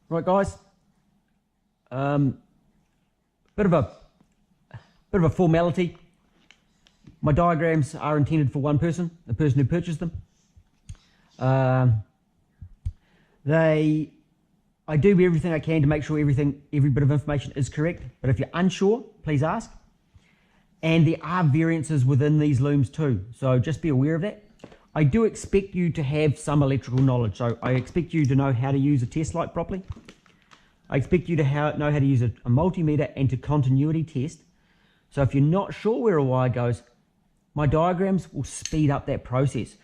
Right, guys. Bit of a formality. My diagrams are intended for one person, the person who purchased them. I do everything I can to make sure every bit of information is correct. But if you're unsure, please ask. And there are variances within these looms too, so just be aware of that. I do expect you to have some electrical knowledge, so I expect you to know how to use a test light properly. I expect you to know how to use a multimeter and to continuity test. So if you're not sure where a wire goes, my diagrams will speed up that process.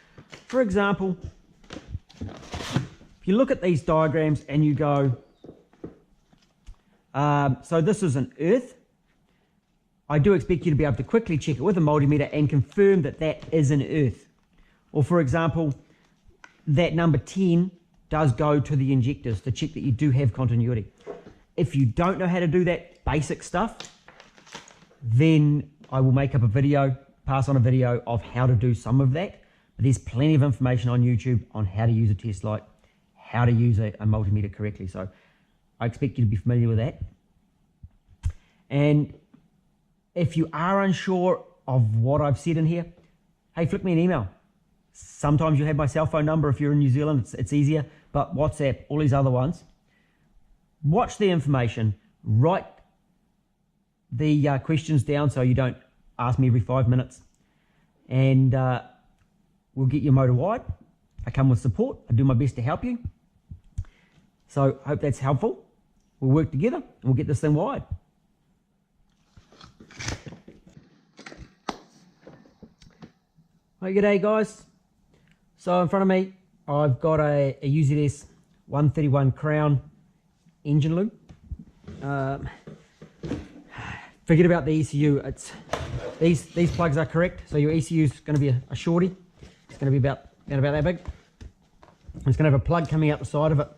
For example, if you look at these diagrams and you go, so this is an earth, I do expect you to be able to quickly check it with a multimeter and confirm that that is an earth. Or for example, that number 10 does go to the injectors to check that you do have continuity. If you don't know how to do that basic stuff, then I will make up a video, pass on a video of how to do some of that. But there's plenty of information on YouTube on how to use a test light, how to use a multimeter correctly. So I expect you to be familiar with that. And if you are unsure of what I've said in here, hey, flick me an email. Sometimes you have my cell phone number if you're in New Zealand, it's easier, but WhatsApp, all these other ones. Watch the information, write the questions down so you don't ask me every 5 minutes, and we'll get your motor wired. I come with support, I do my best to help you. So I hope that's helpful. We'll work together and we'll get this thing wired. Hey, g'day guys. So in front of me, I've got a UZS131 Crown engine loom. Forget about the ECU. These plugs are correct. So your ECU is going to be a shorty. It's going to be about that big. It's going to have a plug coming out the side of it.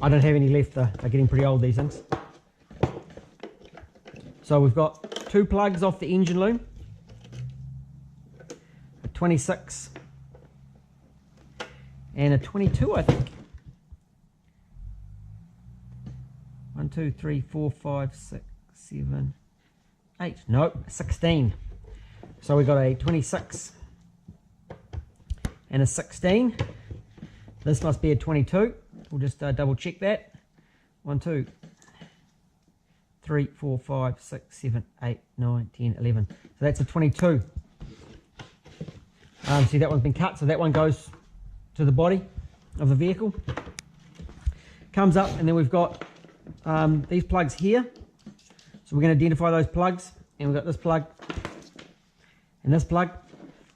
I don't have any left. They're getting pretty old, these things. So we've got two plugs off the engine loom. A 26 and a 22, I think. 1, 2, 3, 4, 5, 6, 7, 8. Nope, 16. So we got a 26 and a 16. This must be a 22. We'll just double check that. 1, 2, 3, 4, 5, 6, 7, 8, 9, 10, 11. So that's a 22. See, that one's been cut, so that one goes to the body of the vehicle. Comes up, and then we've got these plugs here. So we're going to identify those plugs, and we've got this plug and this plug.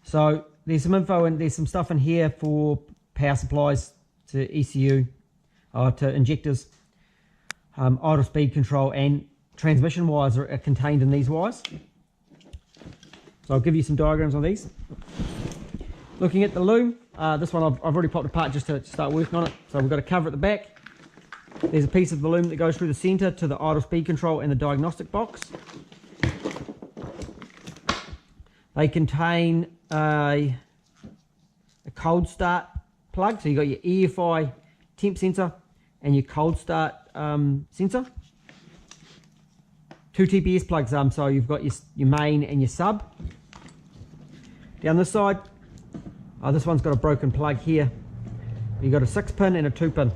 So there's some info and there's some stuff in here for power supplies to ECU, to injectors, idle speed control, and transmission wires are contained in these wires. So I'll give you some diagrams on these. Looking at the loom, this one I've already popped apart just to start working on it. So we've got a cover at the back. There's a piece of the loom that goes through the center to the idle speed control and the diagnostic box. They contain a cold start plug. So you've got your EFI temp sensor and your cold start sensor. Two TPS plugs, so you've got your main and your sub. Down this side, this one's got a broken plug here. You've got a 6-pin and a 2-pin.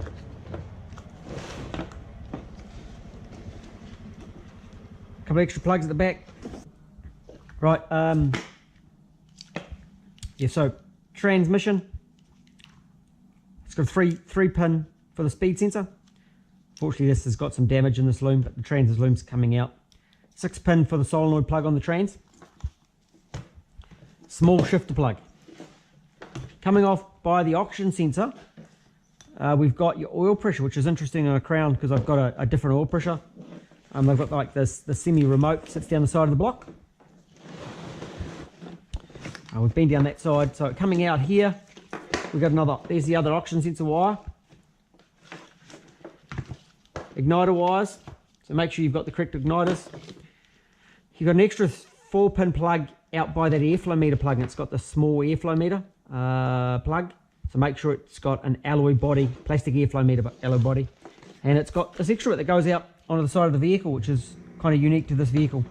Couple of extra plugs at the back. Right, yeah, so transmission. It's got a 3-pin for the speed sensor. Fortunately, this has got some damage in this loom, but the trans loom's coming out. 6-pin for the solenoid plug on the trans. Small shifter plug. Coming off by the oxygen sensor, we've got your oil pressure, which is interesting on a Crown because I've got a different oil pressure. I've got like the semi-remote sits down the side of the block. We've been down that side, so coming out here, we've got another, there's the other oxygen sensor wire. Igniter wires, so make sure you've got the correct igniters. You've got an extra 4-pin plug out by that airflow meter plug, and it's got the small airflow meter plug, so make sure it's got an alloy body, plastic airflow meter alloy body. And it's got this extra bit that goes out onto the side of the vehicle, which is kind of unique to this vehicle.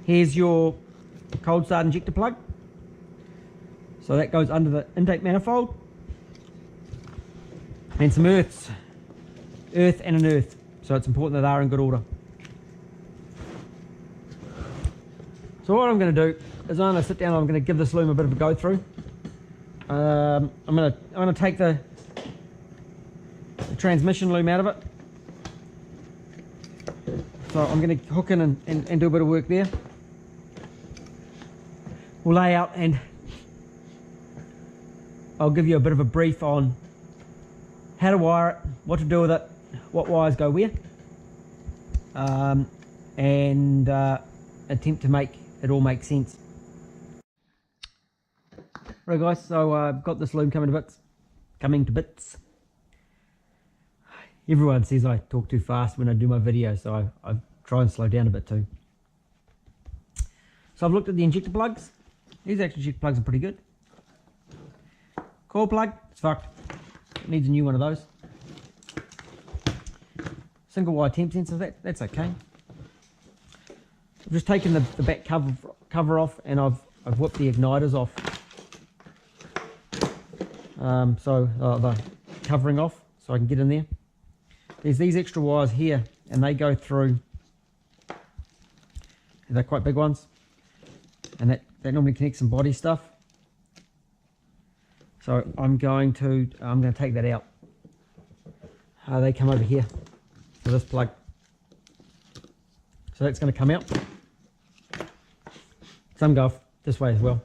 Here's your cold start injector plug. So that goes under the intake manifold. And some earth and an earth. So it's important that they are in good order. So what I'm going to do is I'm going to sit down and I'm going to give this loom a bit of a go through. I'm going to take the transmission loom out of it. So I'm going to hook in and do a bit of work there. We'll lay out and I'll give you a bit of a brief on how to wire it, what to do with it, what wires go where, and attempt to make it all make sense. Right guys, so I've got this loom coming to bits. Everyone says I talk too fast when I do my videos, so I try and slow down a bit too. So I've looked at the injector plugs. These actual injector plugs are pretty good. Coil plug, it's fucked. It needs a new one of those. Single wire temp sensor, that's okay. I've just taken the back cover off and I've whipped the igniters off. The covering off so I can get in there. There's these extra wires here and they go through, they're quite big ones, and that normally connects some body stuff. So I'm going to take that out. They come over here for this plug. So that's going to come out. Some go off this way as well.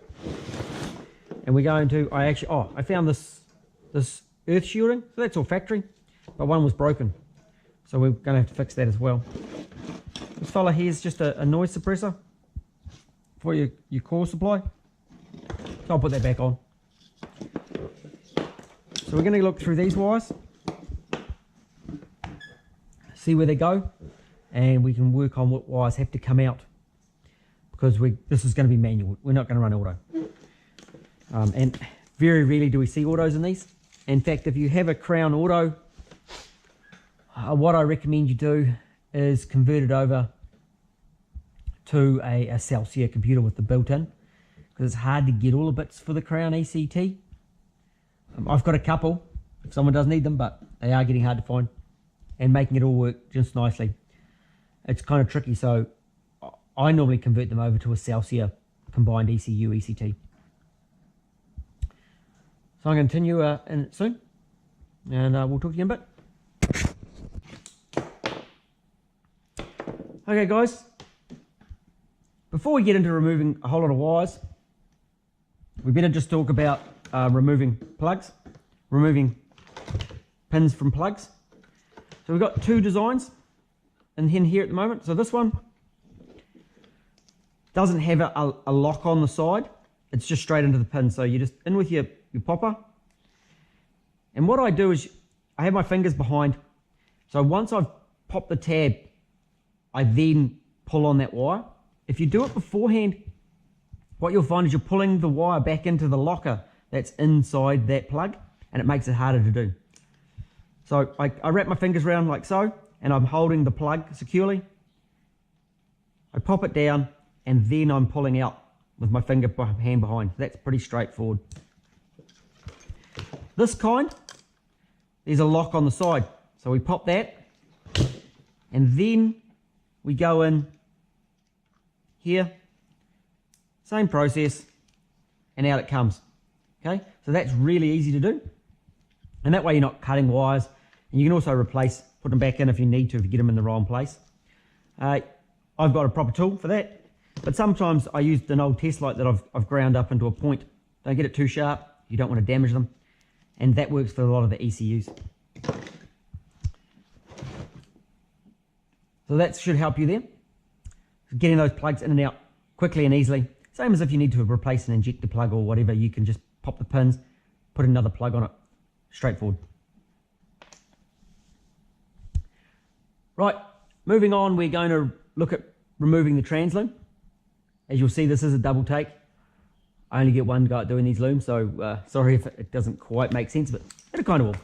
And we're going to, I found this earth shielding, so that's all factory, but one was broken. So we're going to have to fix that as well. This fella here is just a noise suppressor for your core supply. So I'll put that back on. So we're going to look through these wires, see where they go, and we can work on what wires have to come out, because this is going to be manual. We're not going to run auto. And very rarely do we see autos in these. In fact, if you have a Crown Auto, what I recommend you do is convert it over to a Celsius computer with the built-in, because it's hard to get all the bits for the Crown ECT. I've got a couple if someone does need them, but they are getting hard to find, and making it all work just nicely, it's kind of tricky. So I normally convert them over to a Celsius combined ECU ECT. So I'm going to continue in soon, and we'll talk to you in a bit. Okay guys, before we get into removing a whole lot of wires, we better just talk about removing pins from plugs. So we've got two designs in here at the moment. So this one doesn't have a lock on the side, it's just straight into the pin. So you're just in with your popper, and what I do is I have my fingers behind, so once I've popped the tab, I then pull on that wire. If you do it beforehand, what you'll find is you're pulling the wire back into the locker that's inside that plug, and it makes it harder to do. So I wrap my fingers around like so, and I'm holding the plug securely. I pop it down, and then I'm pulling out with my hand behind. That's pretty straightforward. This kind, there's a lock on the side. So we pop that, and then we go in here, same process, and out it comes. Okay, so that's really easy to do, and that way you're not cutting wires, and you can also put them back in if you need to, if you get them in the wrong place. I've got a proper tool for that, but sometimes I used an old test light that I've ground up into a point. Don't get it too sharp, you don't want to damage them, and that works for a lot of the ECUs. So that should help you there, getting those plugs in and out quickly and easily. Same as if you need to replace an injector plug or whatever, you can just pop the pins, put another plug on it. Straightforward. Right, moving on, we're going to look at removing the trans loom. As you'll see, this is a double take. I only get one go at doing these looms, so sorry if it doesn't quite make sense, but it kind of will.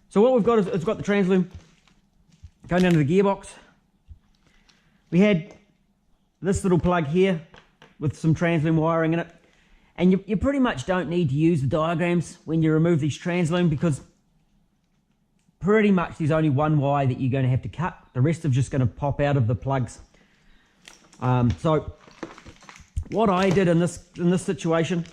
So what we've got is, it's got the trans loom going down to the gearbox. We had this little plug here with some trans loom wiring in it. And you pretty much don't need to use the diagrams when you remove these trans loom, because pretty much there's only one wire that you're going to have to cut. The rest is just going to pop out of the plugs. So what I did in this situation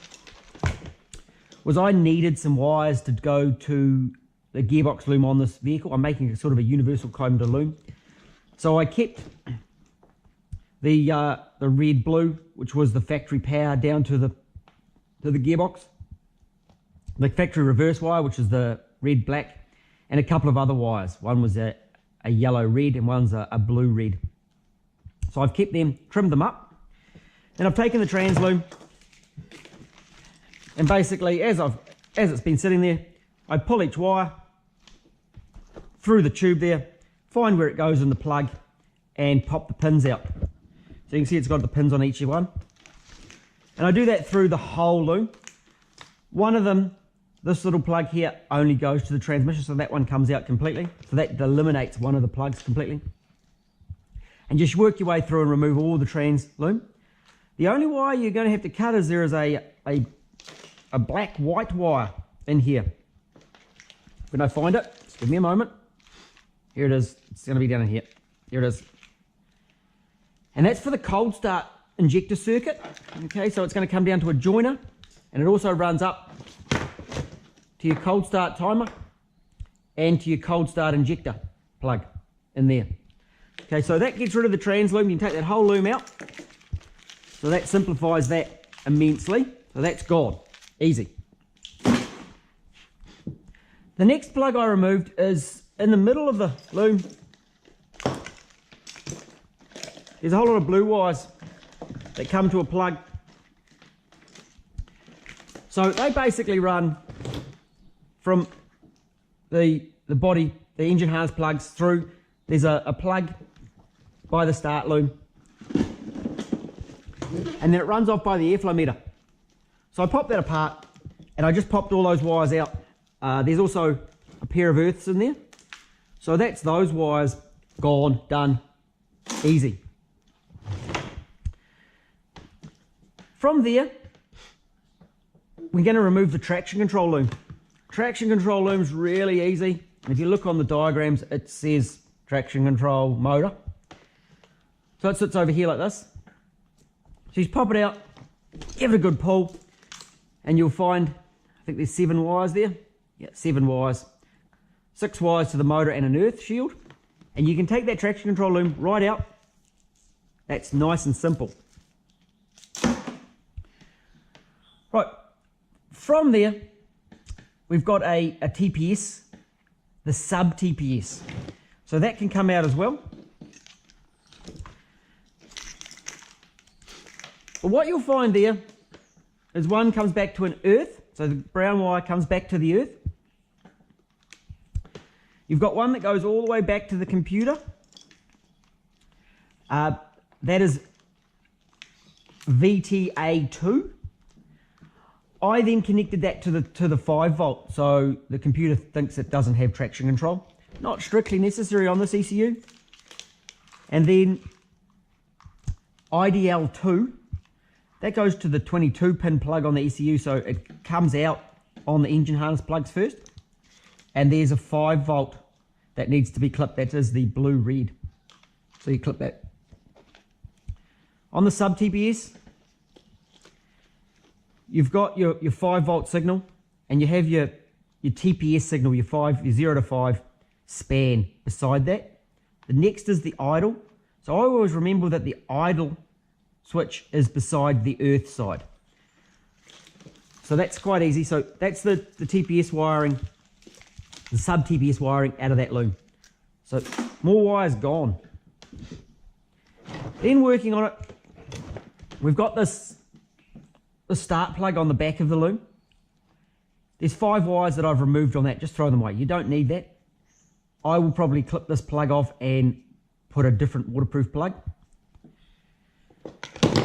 was I needed some wires to go to the gearbox loom on this vehicle. I'm making a sort of a universal combed loom. So I kept the red blue, which was the factory power, down to the gearbox, the factory reverse wire, which is the red black, and a couple of other wires. One was a yellow red and one's a blue red. So I've kept them, trimmed them up, and I've taken the trans loom, and basically as it's been sitting there, I pull each wire through the tube there, find where it goes in the plug, and pop the pins out. So you can see it's got the pins on each one. And I do that through the whole loom. One of them, this little plug here, only goes to the transmission, so that one comes out completely. So that eliminates one of the plugs completely. And just work your way through and remove all the trans loom. The only wire you're going to have to cut is there is a black-white wire in here. When I find it, just give me a moment. Here it is. It's going to be down in here. Here it is. And that's for the cold start injector circuit. Okay, so it's going to come down to a joiner, and it also runs up to your cold start timer and to your cold start injector plug in there. Okay, so that gets rid of the trans loom. You can take that whole loom out. So that simplifies that immensely. So that's gone. Easy. The next plug I removed is in the middle of the loom. There's a whole lot of blue wires that come to a plug. So they basically run from the body, the engine harness plugs through. There's a plug by the start loom, and then it runs off by the airflow meter. So I popped that apart, and I just popped all those wires out. There's also a pair of earths in there. So that's those wires gone, done, easy. From there, we're going to remove the traction control loom. Traction control loom's really easy. If you look on the diagrams, it says traction control motor. So it sits over here like this. So you pop it out, give it a good pull, and you'll find, I think there's 7 wires there. Yeah, 7 wires. 6 wires to the motor and an earth shield. And you can take that traction control loom right out. That's nice and simple. Right, from there, we've got a TPS, the sub TPS. So that can come out as well. But what you'll find there is one comes back to an earth. So the brown wire comes back to the earth. You've got one that goes all the way back to the computer. That is VTA2. I then connected that to the 5 volt, so the computer thinks it doesn't have traction control. Not strictly necessary on this ECU. And then IDL2, that goes to the 22 pin plug on the ECU, so it comes out on the engine harness plugs first. And there's a 5 volt that needs to be clipped. That is the blue red. So you clip that. On the sub TPS, you've got your 5 volt signal, and you have your TPS signal, your 0 to 5 span beside that. The next is the idle. So I always remember that the idle switch is beside the earth side. So that's quite easy. So that's the TPS wiring, the sub TPS wiring out of that loom. So more wires gone. Then working on it, we've got the start plug on the back of the loom. There's 5 wires that I've removed on that. Just throw them away. You don't need that. I will probably clip this plug off and put a different waterproof plug.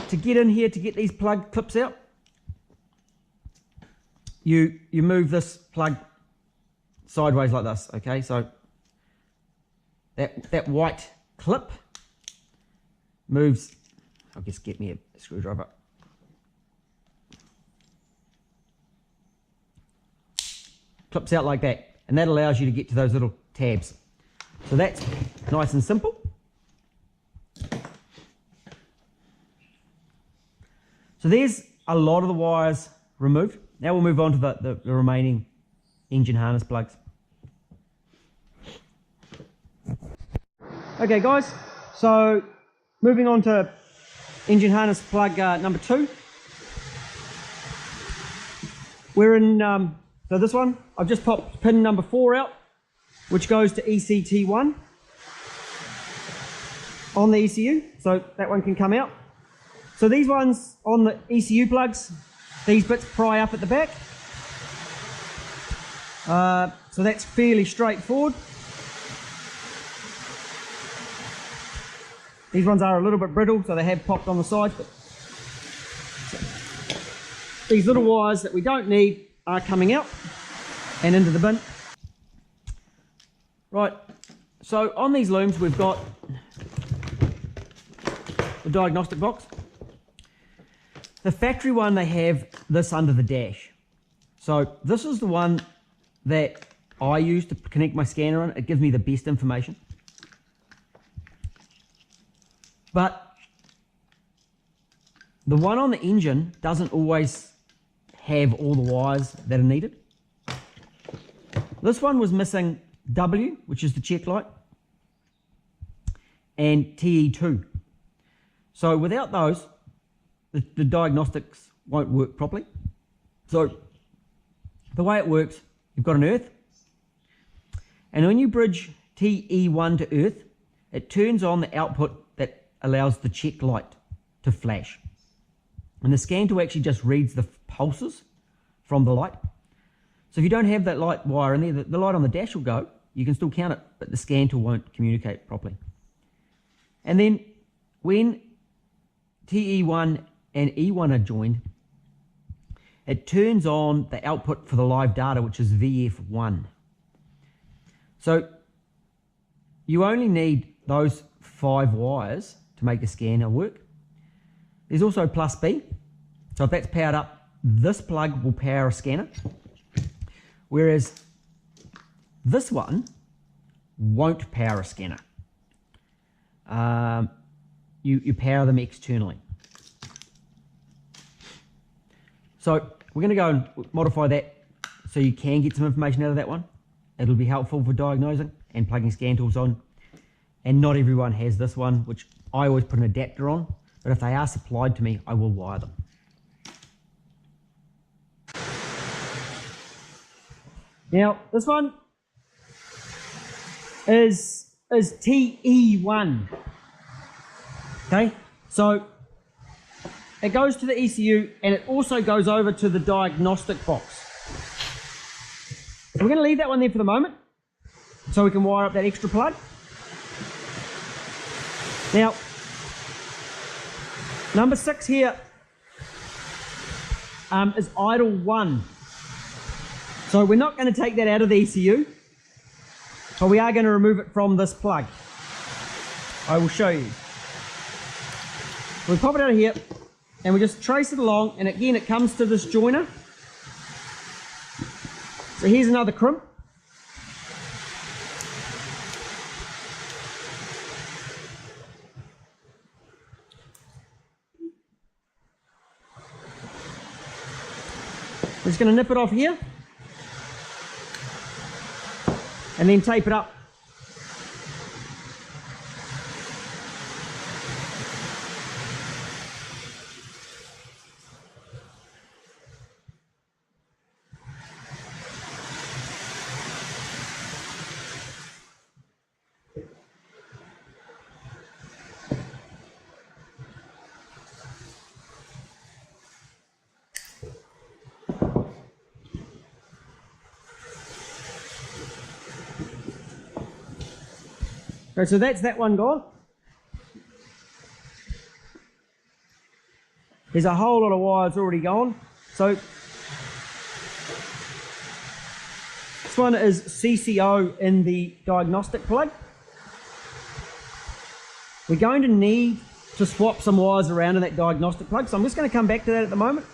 To get in here, to get these plug clips out, you move this plug sideways like this, okay? So that white clip moves, I'll just get me a screwdriver. Clips out like that, and that allows you to get to those little tabs. So that's nice and simple. So there's a lot of the wires removed. Now we'll move on to the remaining engine harness plugs. Okay guys, so moving on to engine harness plug number 2. We're in, so this one, I've just popped pin number 4 out, which goes to ECT1 on the ECU, so that one can come out. So these ones on the ECU plugs, these bits pry up at the back. So that's fairly straightforward. These ones are a little bit brittle, so they have popped on the side. But these little wires that we don't need are coming out and into the bin. Right, so on these looms we've got the diagnostic box. The factory one, they have this under the dash. So this is the one that I use to connect my scanner on. It gives me the best information. But the one on the engine doesn't always have all the wires that are needed. This one was missing W, which is the check light, and TE2. So without those, the diagnostics won't work properly. So the way it works, you've got an earth, and when you bridge TE1 to earth, it turns on the output that allows the check light to flash. And the scan tool actually just reads the pulses from the light. So if you don't have that light wire in there, the light on the dash will go. You can still count it, but the scan tool won't communicate properly. And then when TE1 and E1 are joined, it turns on the output for the live data, which is VF1. So you only need those 5 wires to make the scanner work. There's also plus B. So if that's powered up, this plug will power a scanner. Whereas this one won't power a scanner. You power them externally. So we're going to go and modify that so you can get some information out of that one. It'll be helpful for diagnosing and plugging scan tools on. And not everyone has this one, which I always put an adapter on, but if they are supplied to me, I will wire them. Now, this one is TE1. Okay, so it goes to the ECU and it also goes over to the diagnostic box. So we're going to leave that one there for the moment so we can wire up that extra plug. Now, number 6 here is idle 1. So we're not going to take that out of the ECU, but we are going to remove it from this plug. I will show you. We pop it out of here and we just trace it along, and again it comes to this joiner. So here's another crimp. We're just going to nip it off here and then tape it up. Okay, so that's that one gone. There's a whole lot of wires already gone. So one is CCO in the diagnostic plug. We're going to need to swap some wires around in that diagnostic plug, so I'm just going to come back to that at the moment.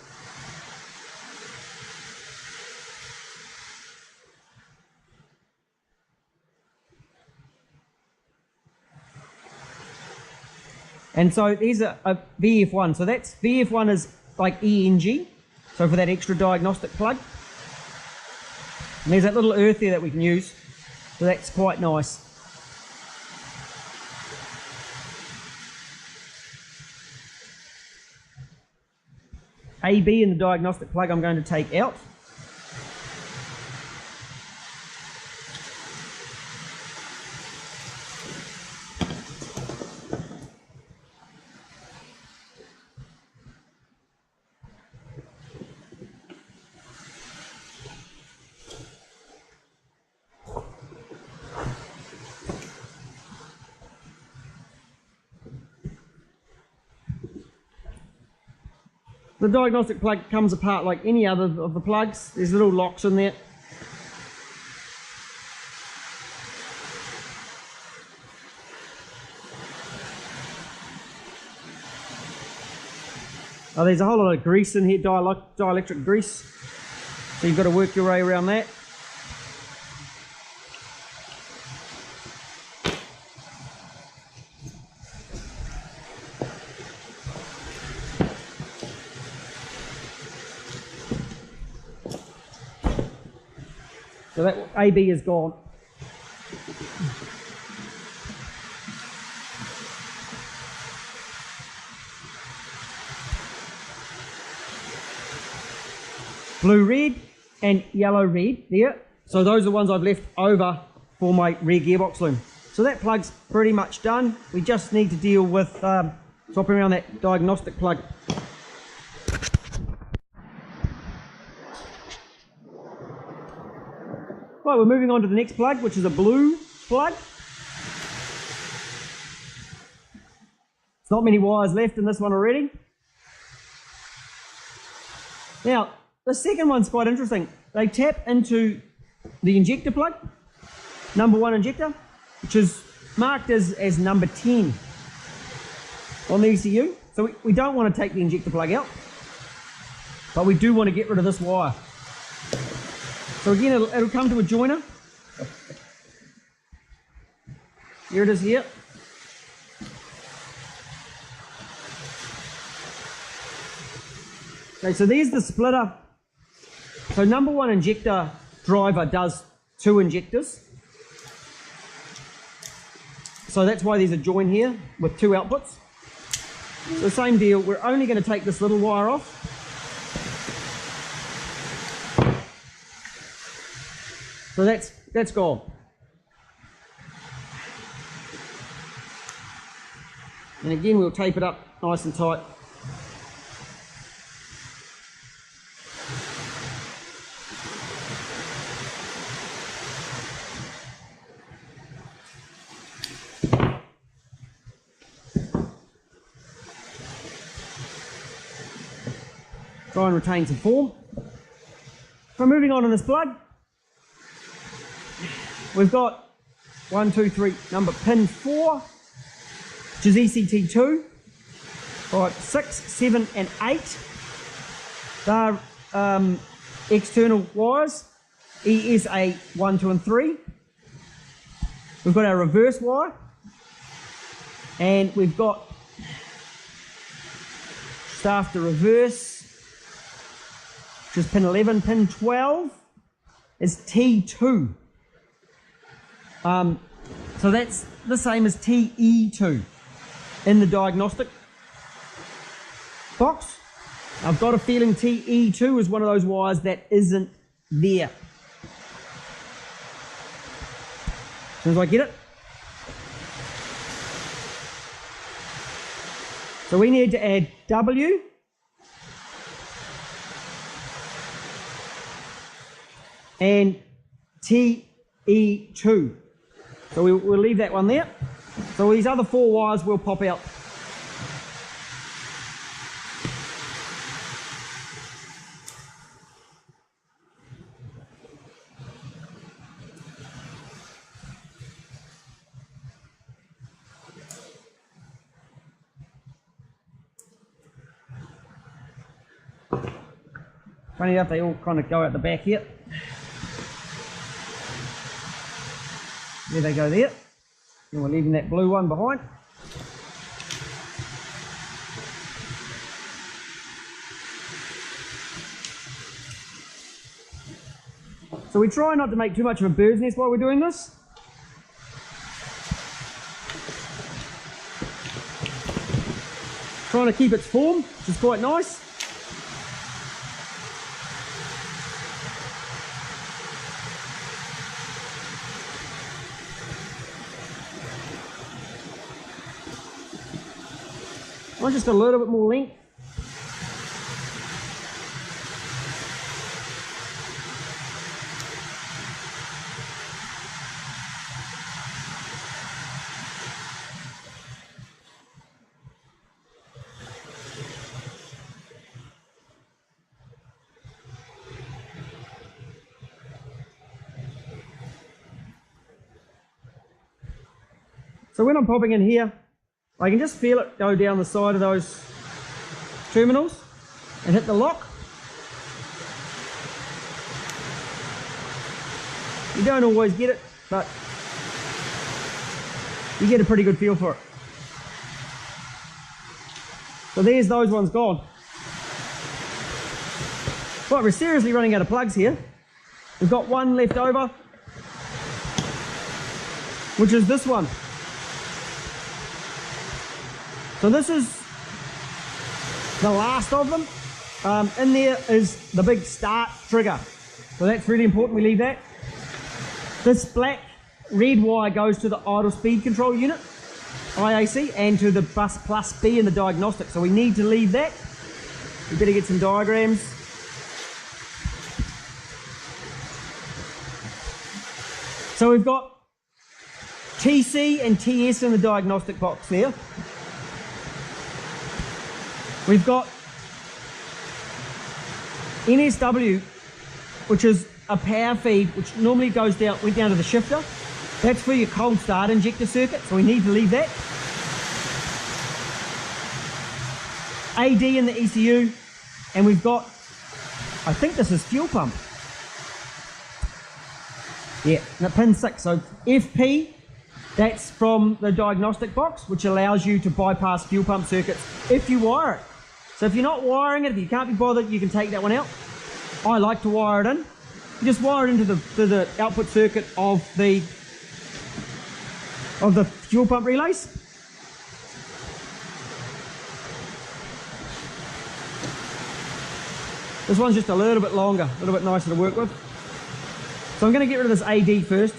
And so these are a VF1, so that's VF1 is like ENG, so for that extra diagnostic plug. And there's that little earth there that we can use, so that's quite nice. AB in the diagnostic plug I'm going to take out. The diagnostic plug comes apart like any other of the plugs. There's little locks in there. Oh, there's a whole lot of grease in here, dielectric grease. So you've got to work your way around that. So that AB is gone. Blue red and yellow red there. So those are the ones I've left over for my rear gearbox loom. So that plug's pretty much done. We just need to deal with swapping around that diagnostic plug. Right, we're moving on to the next plug, which is a blue plug. There's not many wires left in this one already. Now, the second one's quite interesting. They tap into the injector plug, number 1 injector, which is marked as number 10 on the ECU. So we don't want to take the injector plug out, but we do want to get rid of this wire. So again, it'll come to a joiner. Here it is here. Okay, so there's the splitter. So number 1 injector driver does 2 injectors. So that's why there's a join here with 2 outputs. So same deal, we're only going to take this little wire off. So that's gone. And again, we'll tape it up nice and tight. Try and retain some form. So moving on in this plug, we've got 1, 2, 3, number pin 4, which is ECT2. Right, 6, 7, and 8. They're external wires, ESA1, 2, and 3. We've got our reverse wire, and we've got staff to reverse, which is pin 11. Pin 12 is T2. So that's the same as TE2 in the diagnostic box. I've got a feeling TE2 is one of those wires that isn't there. As soon as I get it. So we need to add W and TE2. So we'll leave that one there. So these other 4 wires will pop out. Funny enough, they all kind of go out the back here. There they go there. And we're leaving that blue one behind. So we try not to make too much of a bird's nest while we're doing this. Trying to keep its form, which is quite nice. I just a little bit more length. So when I'm popping in here, I can just feel it go down the side of those terminals and hit the lock. You don't always get it, but you get a pretty good feel for it. So there's those ones gone. Right, we're seriously running out of plugs here. We've got one left over, which is this one. So this is the last of them. In there is the big start trigger. So that's really important, we leave that. This black red wire goes to the idle speed control unit, IAC, and to the bus plus B in the diagnostic. So we need to leave that. We better get some diagrams. So we've got TC and TS in the diagnostic box there. We've got NSW, which is a power feed, which normally went down to the shifter. That's for your cold start injector circuit, so we need to leave that. AD in the ECU, and we've got, I think this is fuel pump. Yeah, and pin 6, so FP, that's from the diagnostic box, which allows you to bypass fuel pump circuits if you wire it. So if you're not wiring it, if you can't be bothered, you can take that one out. I like to wire it in. You just wire it into the output circuit of the fuel pump relays. This one's just a little bit longer, a little bit nicer to work with. So I'm going to get rid of this AD first.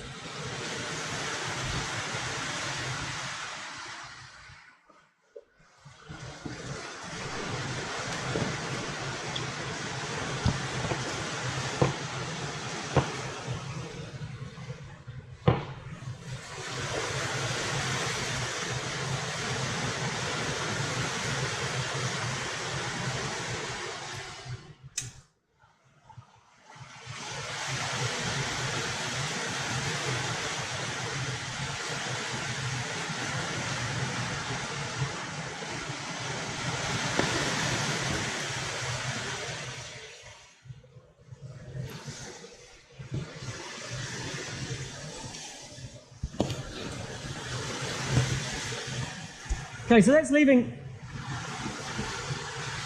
Okay, so that's leaving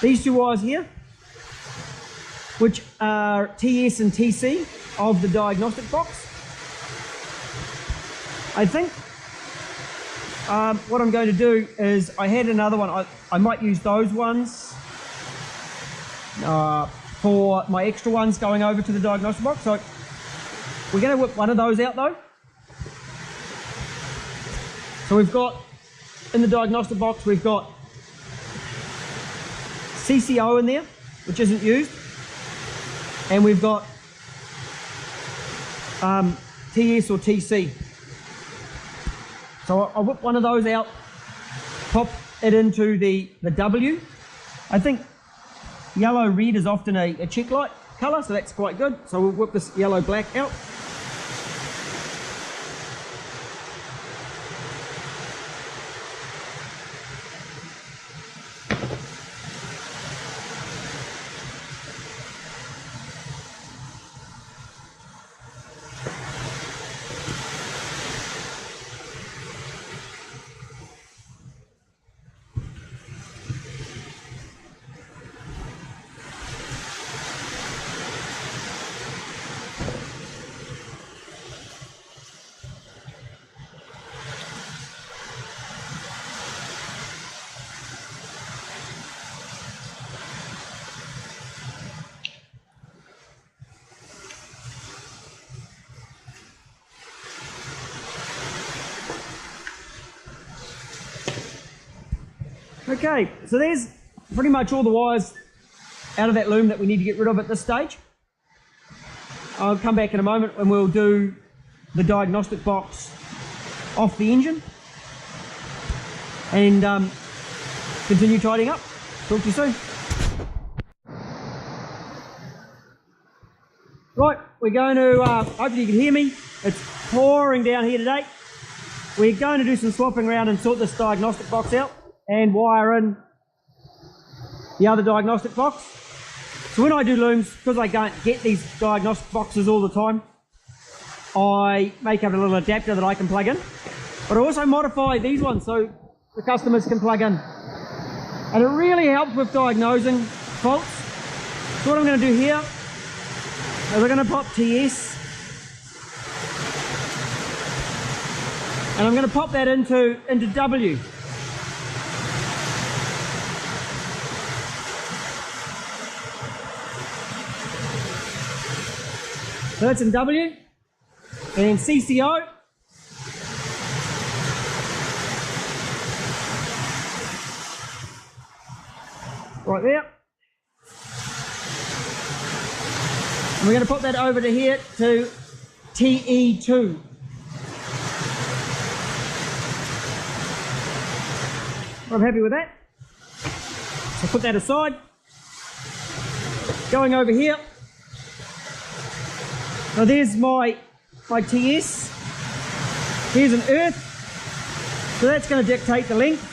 these two wires here, which are TS and TC of the diagnostic box. I think what I'm going to do is, I had another one, I might use those ones for my extra ones going over to the diagnostic box. So we're going to whip one of those out though. So we've got, in the diagnostic box, we've got CCO in there, which isn't used, and we've got TS or TC. So I'll whip one of those out, pop it into the W. I think yellow-red is often a check light colour, so that's quite good. So we'll whip this yellow-black out. Okay, so there's pretty much all the wires out of that loom that we need to get rid of at this stage. I'll come back in a moment and we'll do the diagnostic box off the engine and continue tidying up. Talk to you soon. Right, we're going to, hopefully you can hear me, it's pouring down here today. We're going to do some swapping around and sort this diagnostic box out and wire in the other diagnostic box. So when I do looms, because I don't get these diagnostic boxes all the time, I make up a little adapter that I can plug in. But I also modify these ones so the customers can plug in. And it really helps with diagnosing faults. So what I'm going to do here is we're going to pop TS. And I'm going to pop that into W. So that's in W. And CCO. Right there. And we're going to put that over to here to TE2. I'm happy with that. So put that aside. Going over here. Now there's my TS. Here's an earth. So that's going to dictate the length.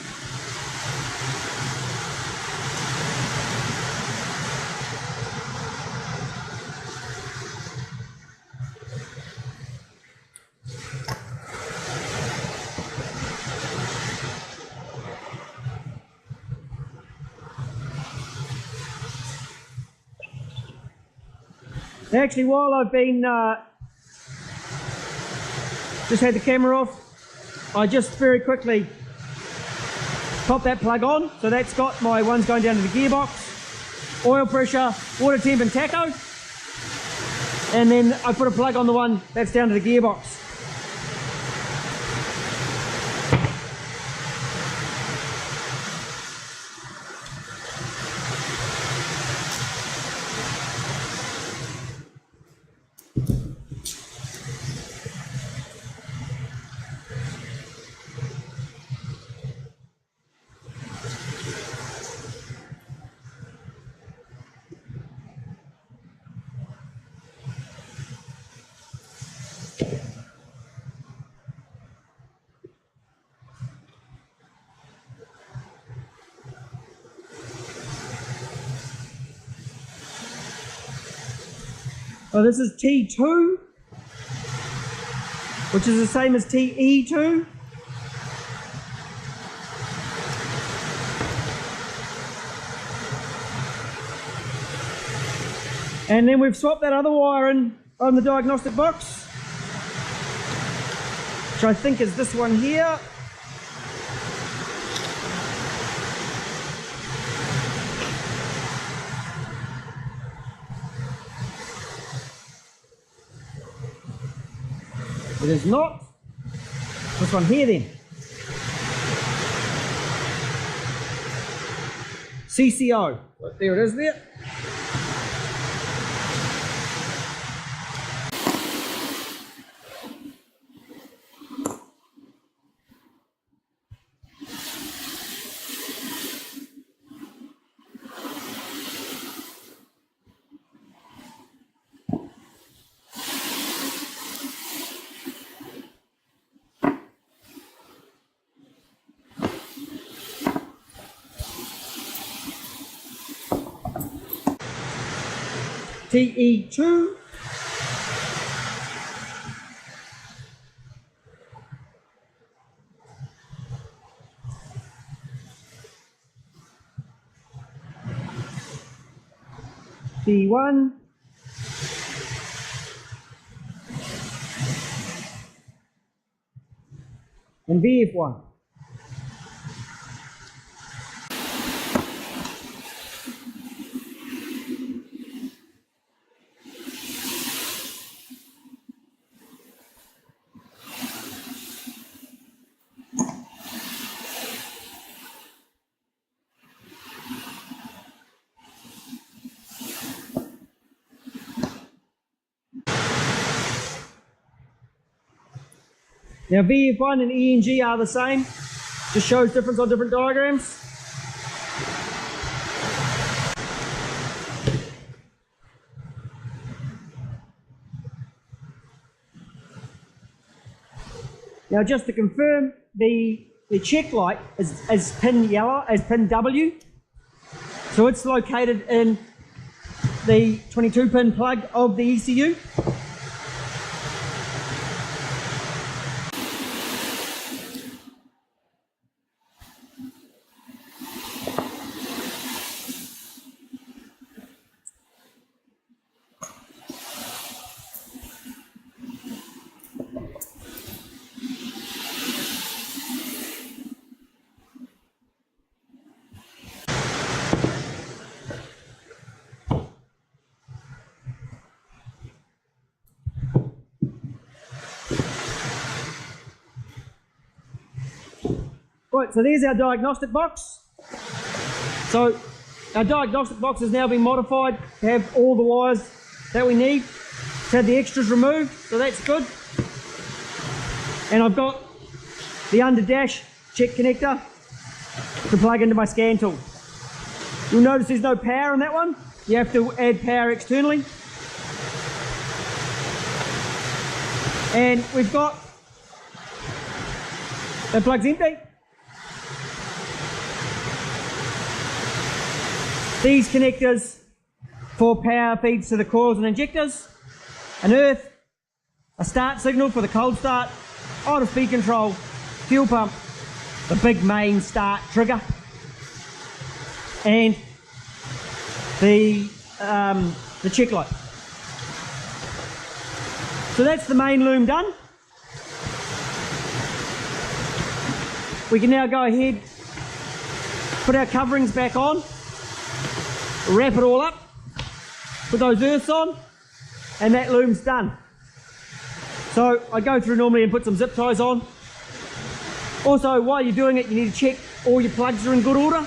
Actually, while I've been just had the camera off, I just very quickly pop that plug on. So that's got my ones going down to the gearbox, oil pressure, water temp and tacho, and then I put a plug on the one that's down to the gearbox. So this is T2, which is the same as TE2. And then we've swapped that other wire in on the diagnostic box, which I think is this one here. It is not. This one here then. CCO. There it is there. TE2. T1. And VF1. Now VF1 and ENG are the same, just shows difference on different diagrams. Now just to confirm, the check light is pin yellow, as pin W. So it's located in the 22 pin plug of the ECU. Right, so there's our diagnostic box. So our diagnostic box has now been modified to have all the wires that we need. It's had the extras removed, so that's good. And I've got the under dash check connector to plug into my scan tool. You'll notice there's no power on that one. You have to add power externally. And we've got, that plug's empty. These connectors for power feeds to the coils and injectors, an earth, a start signal for the cold start, idle speed control, fuel pump, the big main start trigger, and the check light. So that's the main loom done. We can now go ahead, put our coverings back on, wrap it all up, put those earths on, and that loom's done. So I go through normally and put some zip ties on. Also, while you're doing it, you need to check all your plugs are in good order.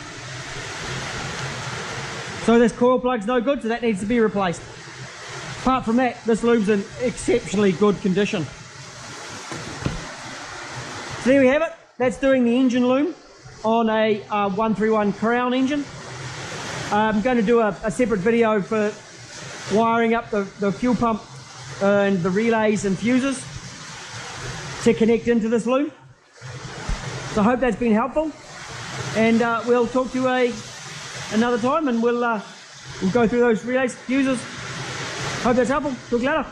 So this coil plug's no good, so that needs to be replaced. Apart from that, this loom's in exceptionally good condition. So there we have it. That's doing the engine loom on a 131 Crown engine. I'm going to do a separate video for wiring up the fuel pump and the relays and fuses to connect into this loom. So I hope that's been helpful, and we'll talk to you another time, and we'll go through those relays, fuses. Hope that's helpful. Talk later.